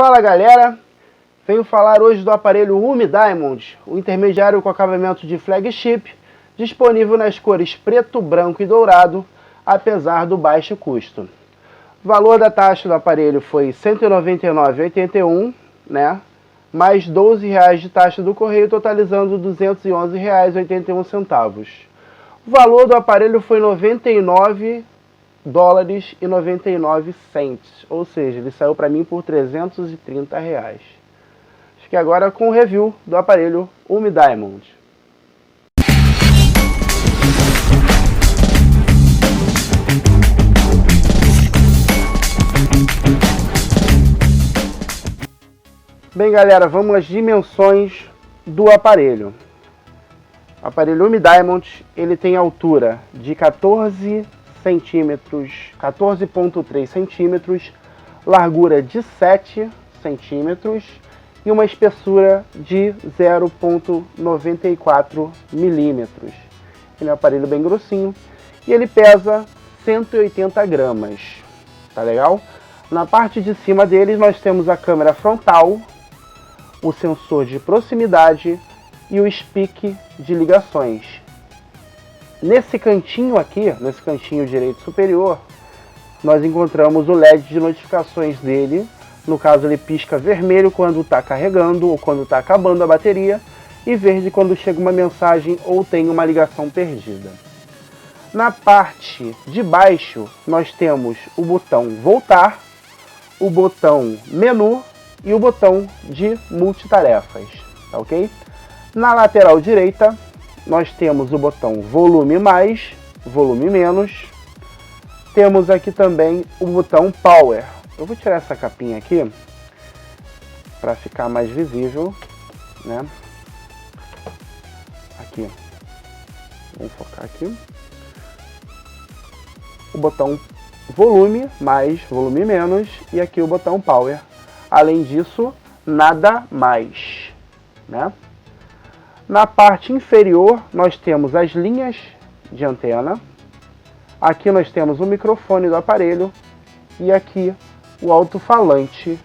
Fala galera, venho falar hoje do aparelho UMI Diamond, o intermediário com acabamento de flagship, disponível nas cores preto, branco e dourado, apesar do baixo custo. O valor da taxa do aparelho foi R$ 199,81, né? Mais R$ 12,00 de taxa do correio, totalizando R$ 211,81. O valor do aparelho foi $99,99, ou seja, ele saiu para mim por R$ 330. Acho que agora com o review do aparelho UMI Diamond. Bem galera, vamos às dimensões do aparelho. O aparelho UMI Diamond, ele tem altura de 14 centímetros, 14,3 centímetros, largura de 7 centímetros e uma espessura de 0,94 milímetros. Ele é um aparelho bem grossinho e ele pesa 180 gramas, tá legal? Na parte de cima dele nós temos a câmera frontal, o sensor de proximidade e o speak de ligações. Nesse cantinho aqui, nesse cantinho direito superior, nós encontramos o LED de notificações dele. No caso, ele pisca vermelho quando está carregando ou quando está acabando a bateria e verde quando chega uma mensagem ou tem uma ligação perdida. Na parte de baixo, nós temos o botão voltar, o botão menu e o botão de multitarefas, tá ok? Na lateral direita, nós temos o botão volume mais, volume menos. Temos aqui também o botão power. Eu vou tirar essa capinha aqui para ficar mais visível, né? Aqui. Vamos focar aqui. O botão volume mais, volume menos e aqui o botão power. Além disso, nada mais, né? Na parte inferior, nós temos as linhas de antena. Aqui nós temos o microfone do aparelho e aqui o alto-falante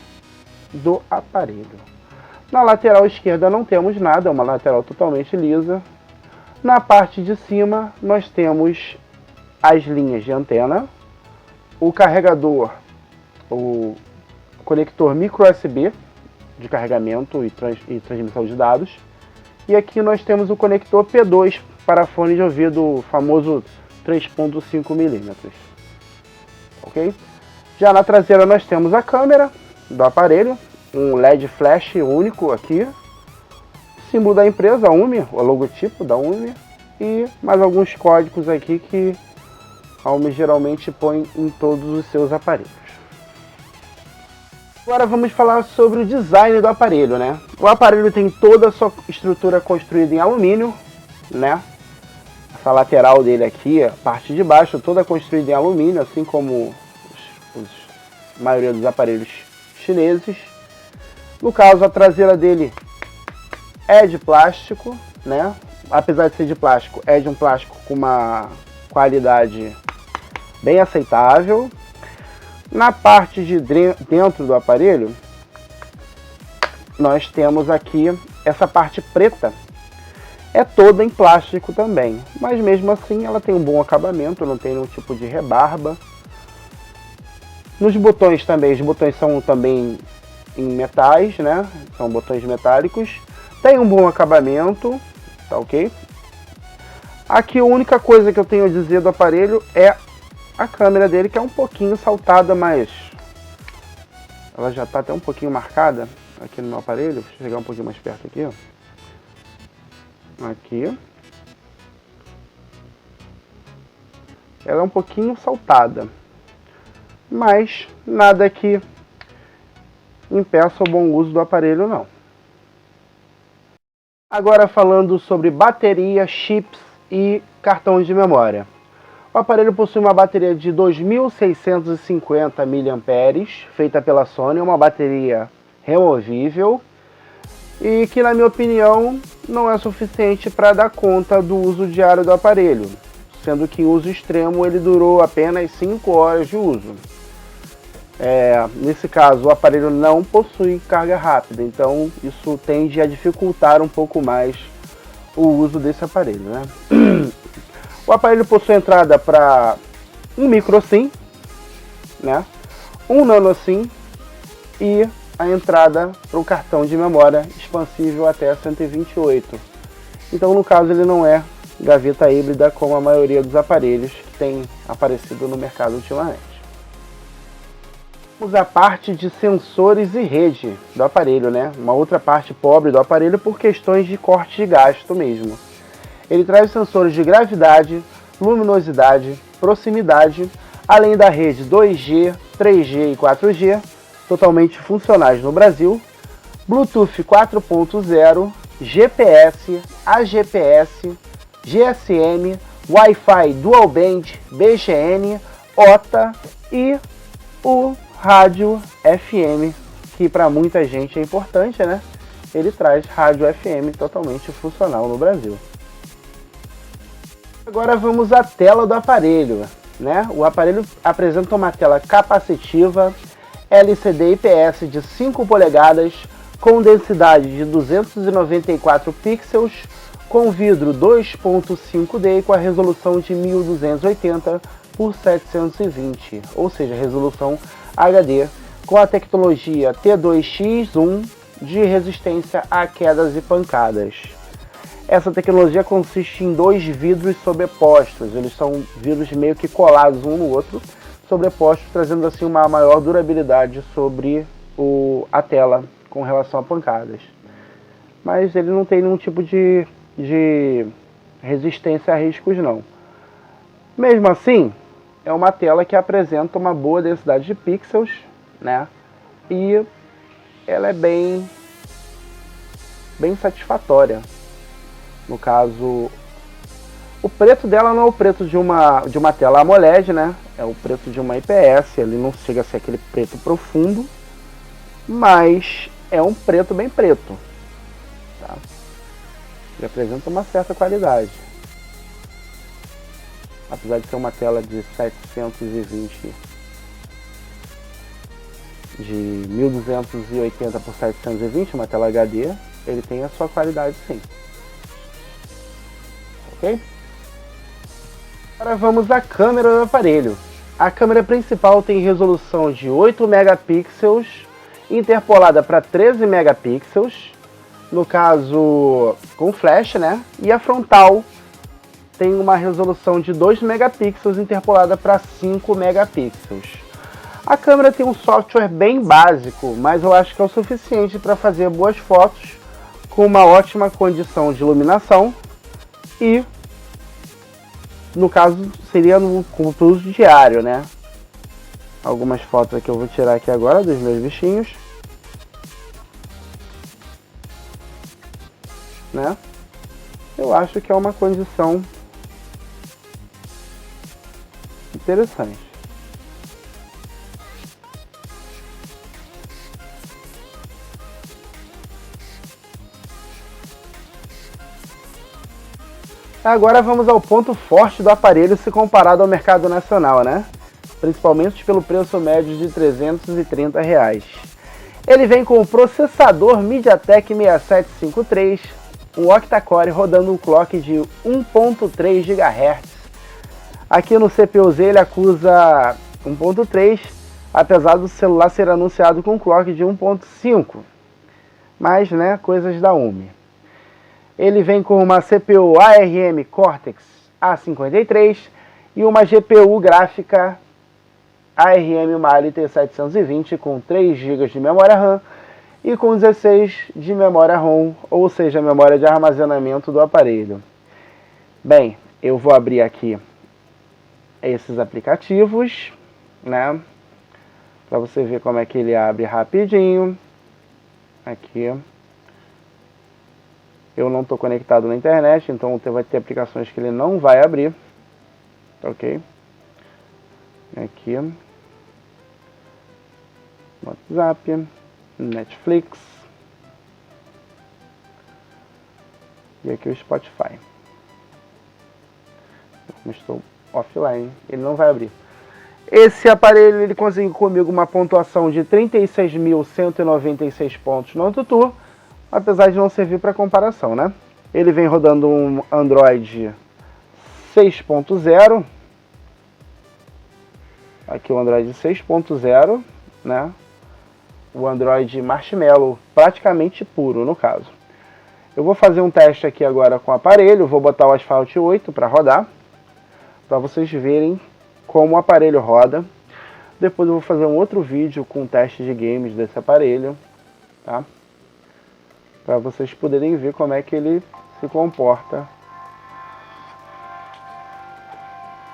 do aparelho. Na lateral esquerda não temos nada, é uma lateral totalmente lisa. Na parte de cima, nós temos as linhas de antena, o carregador, o conector micro USB de carregamento e transmissão de dados. E aqui nós temos o conector P2 para fone de ouvido, o famoso 3,5 milímetros. Ok? Já na traseira nós temos a câmera do aparelho, um LED flash único aqui, símbolo da empresa, UMI, o logotipo da UMI, e mais alguns códigos aqui que a UMI geralmente põe em todos os seus aparelhos. Agora vamos falar sobre o design do aparelho, né? O aparelho tem toda a sua estrutura construída em alumínio, né? Essa lateral dele aqui, a parte de baixo, toda construída em alumínio, assim como a maioria dos aparelhos chineses. No caso, a traseira dele é de plástico, né? Apesar de ser de plástico, é de um plástico com uma qualidade bem aceitável. Na parte de dentro do aparelho, nós temos aqui essa parte preta, é toda em plástico também, mas mesmo assim ela tem um bom acabamento, não tem nenhum tipo de rebarba. Nos botões também, os botões são também em metais, né? São botões metálicos, tem um bom acabamento, tá ok? Aqui a única coisa que eu tenho a dizer do aparelho é a câmera dele, que é um pouquinho saltada, mas ela já está até um pouquinho marcada aqui no meu aparelho. Deixa eu chegar um pouquinho mais perto aqui, ó. Aqui. Ela é um pouquinho saltada, mas nada que impeça o bom uso do aparelho, não. Agora falando sobre bateria, chips e cartões de memória. O aparelho possui uma bateria de 2.650 mAh, feita pela Sony, uma bateria removível, e que, na minha opinião, não é suficiente para dar conta do uso diário do aparelho, sendo que em uso extremo ele durou apenas 5 horas de uso. Nesse caso, o aparelho não possui carga rápida, então isso tende a dificultar um pouco mais o uso desse aparelho, né? O aparelho possui entrada para um micro SIM, né? Um nano SIM e a entrada para o cartão de memória expansível até 128. Então, no caso, ele não é gaveta híbrida como a maioria dos aparelhos que tem aparecido no mercado ultimamente. Vamos à parte de sensores e rede do aparelho, né? Uma outra parte pobre do aparelho por questões de corte de gasto mesmo. Ele traz sensores de gravidade, luminosidade, proximidade, além da rede 2G, 3G e 4G, totalmente funcionais no Brasil, Bluetooth 4.0, GPS, AGPS, GSM, Wi-Fi Dual Band, BGN, OTA e o rádio FM, que para muita gente é importante, né? Ele traz rádio FM totalmente funcional no Brasil. Agora vamos à tela do aparelho, né? O aparelho apresenta uma tela capacitiva LCD IPS de 5 polegadas com densidade de 294 pixels, com vidro 2.5D com a resolução de 1280 por 720, ou seja, resolução HD, com a tecnologia T2X1 de resistência a quedas e pancadas. Essa tecnologia consiste em dois vidros sobrepostos, eles são vidros meio que colados um no outro, sobrepostos, trazendo assim uma maior durabilidade sobre a tela com relação a pancadas. Mas ele não tem nenhum tipo de resistência a riscos não. Mesmo assim, é uma tela que apresenta uma boa densidade de pixels, né? E ela é bem satisfatória. No caso, o preto dela não é o preto de uma tela AMOLED, né? É o preto de uma IPS, ele não chega a ser aquele preto profundo, mas é um preto bem preto. Tá? Ele apresenta uma certa qualidade. Apesar de ser uma tela de 720, de 1280 por 720, uma tela HD, ele tem a sua qualidade sim. Ok? Agora vamos à câmera do aparelho. A câmera principal tem resolução de 8 megapixels, interpolada para 13 megapixels, no caso com flash, né? E a frontal tem uma resolução de 2 megapixels, interpolada para 5 megapixels. A câmera tem um software bem básico, mas eu acho que é o suficiente para fazer boas fotos com uma ótima condição de iluminação e, no caso, seria no uso diário, né? Algumas fotos que eu vou tirar aqui agora dos meus bichinhos, né? Eu acho que é uma condição interessante. Agora vamos ao ponto forte do aparelho se comparado ao mercado nacional, né? Principalmente pelo preço médio de R$ 330. Ele vem com o processador MediaTek 6753, um octa-core rodando um clock de 1.3 GHz. Aqui no CPU-Z ele acusa 1.3, apesar do celular ser anunciado com um clock de 1.5. Mas, né, coisas da UMI. Ele vem com uma CPU ARM Cortex A53 e uma GPU gráfica ARM Mali T720 com 3 GB de memória RAM e com 16 de memória ROM, ou seja, a memória de armazenamento do aparelho. Bem, eu vou abrir aqui esses aplicativos, né, para você ver como é que ele abre rapidinho. Aqui. Eu não estou conectado na internet, então vai ter aplicações que ele não vai abrir. Ok? Aqui. WhatsApp. Netflix. E aqui o Spotify. Como estou offline, ele não vai abrir. Esse aparelho ele conseguiu comigo uma pontuação de 36.196 pontos no AutoTour, apesar de não servir para comparação, né? Ele vem rodando um Android 6.0, aqui o Android 6.0, né? O Android Marshmallow, praticamente puro no caso. Eu vou fazer um teste aqui agora com o aparelho, vou botar o Asphalt 8 para rodar, para vocês verem como o aparelho roda. Depois eu vou fazer um outro vídeo com teste de games desse aparelho, tá? Para vocês poderem ver como é que ele se comporta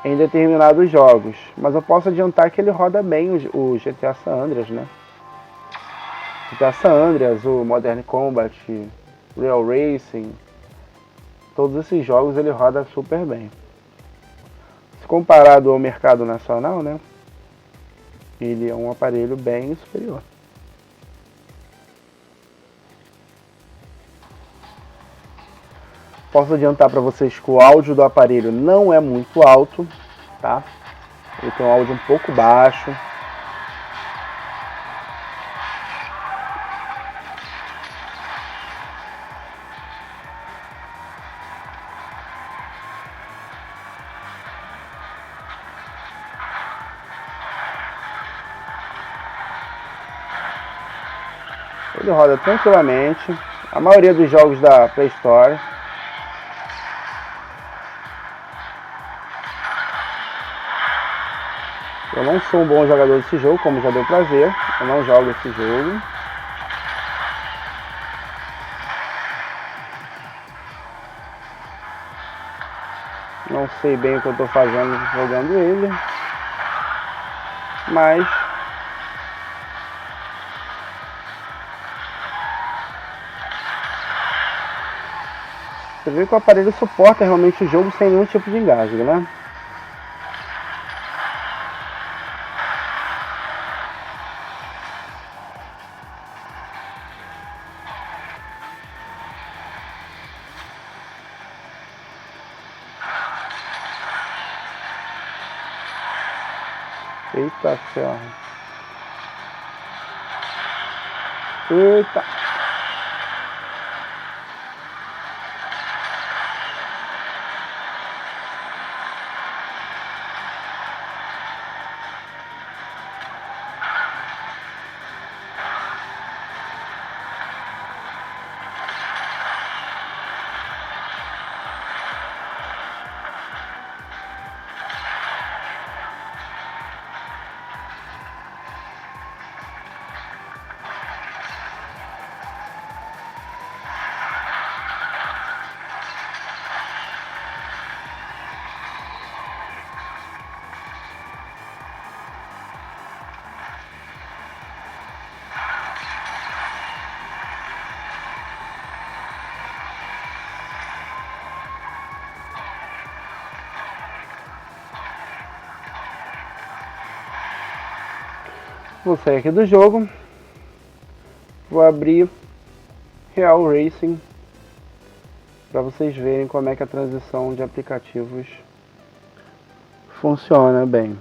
em determinados jogos. Mas eu posso adiantar que ele roda bem o GTA San Andreas, né? GTA San Andreas, o Modern Combat, Real Racing, todos esses jogos ele roda super bem. Se comparado ao mercado nacional, né? Ele é um aparelho bem superior. Posso adiantar para vocês que o áudio do aparelho não é muito alto, tá? Ele tem um áudio um pouco baixo. Ele roda tranquilamente. A maioria dos jogos da Play Store. Eu não sou um bom jogador desse jogo, como já deu pra ver. Eu não jogo esse jogo. Não sei bem o que eu estou fazendo jogando ele. Mas você vê que o aparelho suporta realmente o jogo sem nenhum tipo de engasgo, né? Eita ferro. Eita. Vou sair aqui do jogo. Vou abrir Real Racing para vocês verem como é que a transição de aplicativos funciona bem.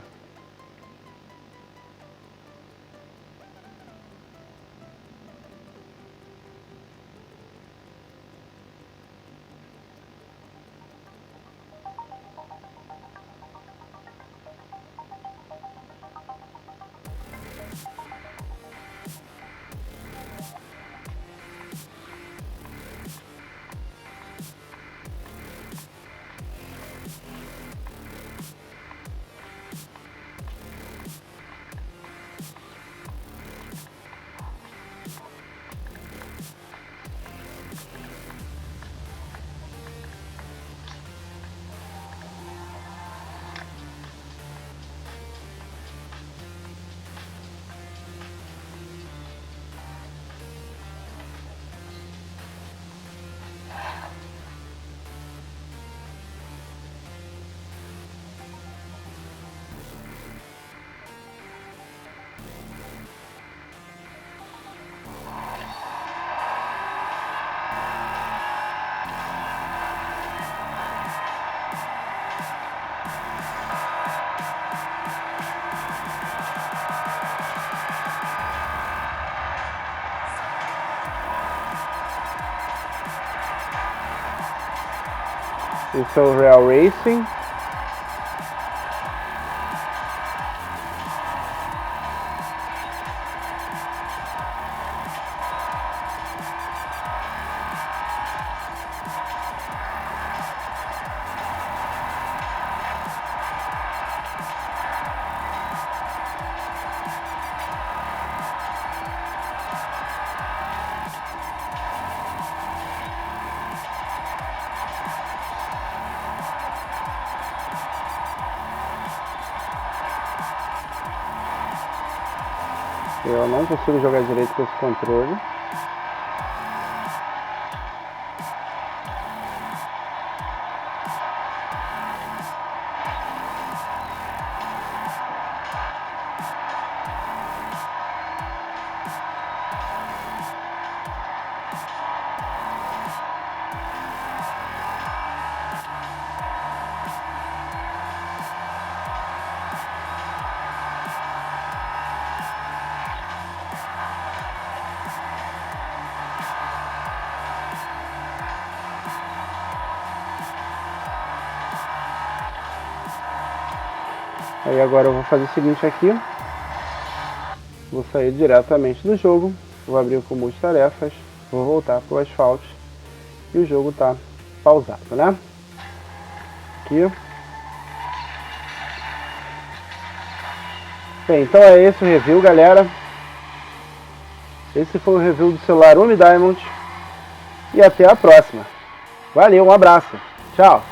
Esse é o Real Racing. Eu não consigo jogar direito com esse controle. Aí agora eu vou fazer o seguinte aqui. Vou sair diretamente do jogo. Vou abrir o multitarefas. Vou voltar para o asfalto. E o jogo está pausado, né? Aqui. Bem, então é esse o review, galera. Esse foi o review do celular Umi Diamond. E até a próxima. Valeu, um abraço. Tchau.